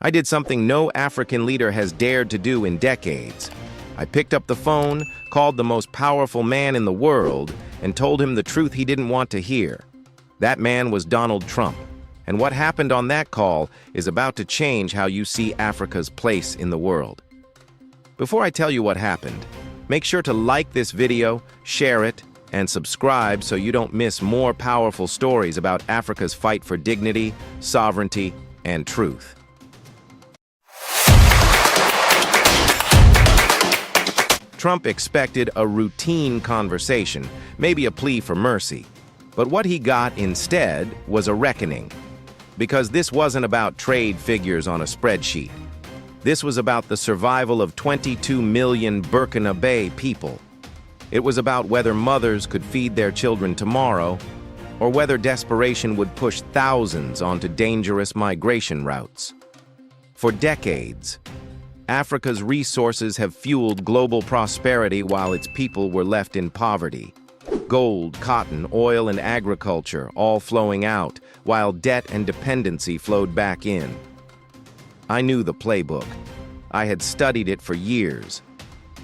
I did something no African leader has dared to do in decades. I picked up the phone, called the most powerful man in the world, and told him the truth he didn't want to hear. That man was Donald Trump. And what happened on that call is about to change how you see Africa's place in the world. Before I tell you what happened, make sure to like this video, share it, and subscribe so you don't miss more powerful stories about Africa's fight for dignity, sovereignty, and truth. Trump expected a routine conversation, maybe a plea for mercy. But what he got instead was a reckoning. Because this wasn't about trade figures on a spreadsheet. This was about the survival of 22 million Burkina Faso people. It was about whether mothers could feed their children tomorrow, or whether desperation would push thousands onto dangerous migration routes. For decades, Africa's resources have fueled global prosperity while its people were left in poverty. Gold, cotton, oil, and agriculture all flowing out, while debt and dependency flowed back in. I knew the playbook. I had studied it for years.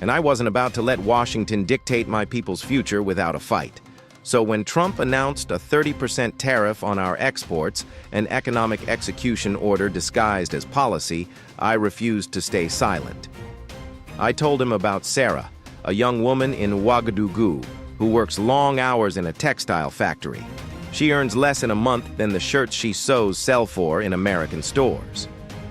And I wasn't about to let Washington dictate my people's future without a fight. So when Trump announced a 30% tariff on our exports, an economic execution order disguised as policy, I refused to stay silent. I told him about Sarah, a young woman in Ouagadougou, who works long hours in a textile factory. She earns less in a month than the shirts she sews sell for in American stores.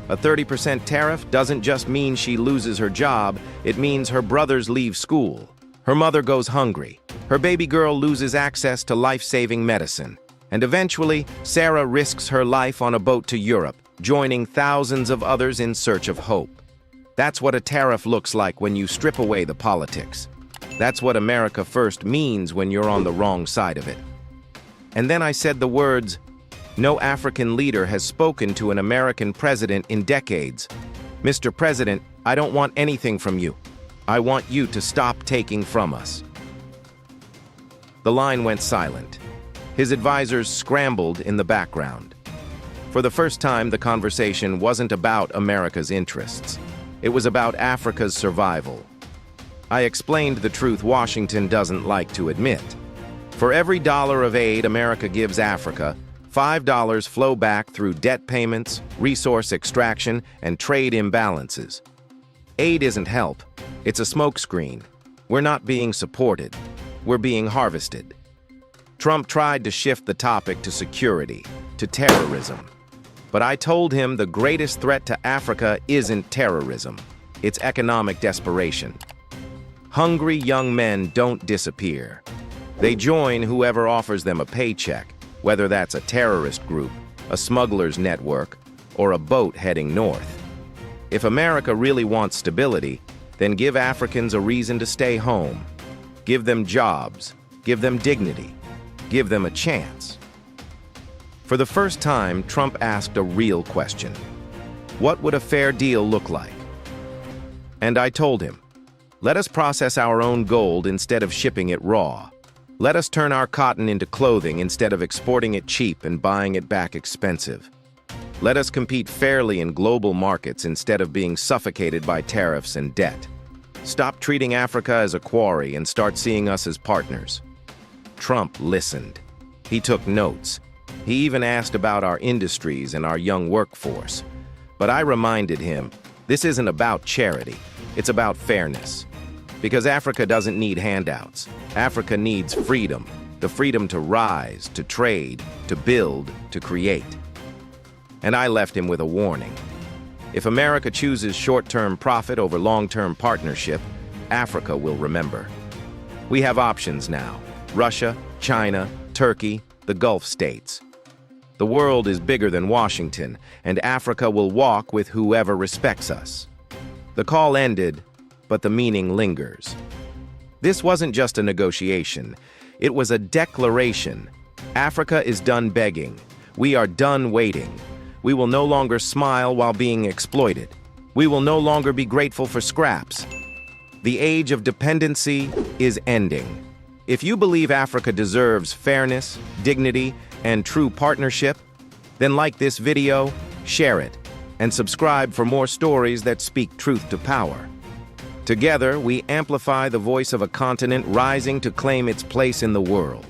A 30% tariff doesn't just mean she loses her job, it means her brothers leave school. Her mother goes hungry. Her baby girl loses access to life-saving medicine. And eventually, Sarah risks her life on a boat to Europe, joining thousands of others in search of hope. That's what a tariff looks like when you strip away the politics. That's what America first means when you're on the wrong side of it. And then I said the words, "No African leader has spoken to an American president in decades. Mr. President, I don't want anything from you. I want you to stop taking from us." The line went silent. His advisors scrambled in the background. For the first time, the conversation wasn't about America's interests. It was about Africa's survival. I explained the truth Washington doesn't like to admit. For every dollar of aid America gives Africa, $5 flow back through debt payments, resource extraction, and trade imbalances. Aid isn't help. It's a smokescreen. We're not being supported. We're being harvested. Trump tried to shift the topic to security, to terrorism. But I told him the greatest threat to Africa isn't terrorism. It's economic desperation. Hungry young men don't disappear. They join whoever offers them a paycheck, whether that's a terrorist group, a smuggler's network, or a boat heading north. If America really wants stability, then give Africans a reason to stay home. Give them jobs, give them dignity, give them a chance. For the first time, Trump asked a real question. What would a fair deal look like? And I told him, let us process our own gold instead of shipping it raw. Let us turn our cotton into clothing instead of exporting it cheap and buying it back expensive. Let us compete fairly in global markets instead of being suffocated by tariffs and debt. Stop treating Africa as a quarry and start seeing us as partners. Trump listened. He took notes. He even asked about our industries and our young workforce. But I reminded him, this isn't about charity. It's about fairness. Because Africa doesn't need handouts. Africa needs freedom. The freedom to rise, to trade, to build, to create. And I left him with a warning. If America chooses short-term profit over long-term partnership, Africa will remember. We have options now. Russia, China, Turkey, the Gulf states. The world is bigger than Washington, and Africa will walk with whoever respects us. The call ended, but the meaning lingers. This wasn't just a negotiation. It was a declaration. Africa is done begging. We are done waiting. We will no longer smile while being exploited. We will no longer be grateful for scraps. The age of dependency is ending. If you believe Africa deserves fairness, dignity, and true partnership, then like this video, share it, and subscribe for more stories that speak truth to power. Together, we amplify the voice of a continent rising to claim its place in the world.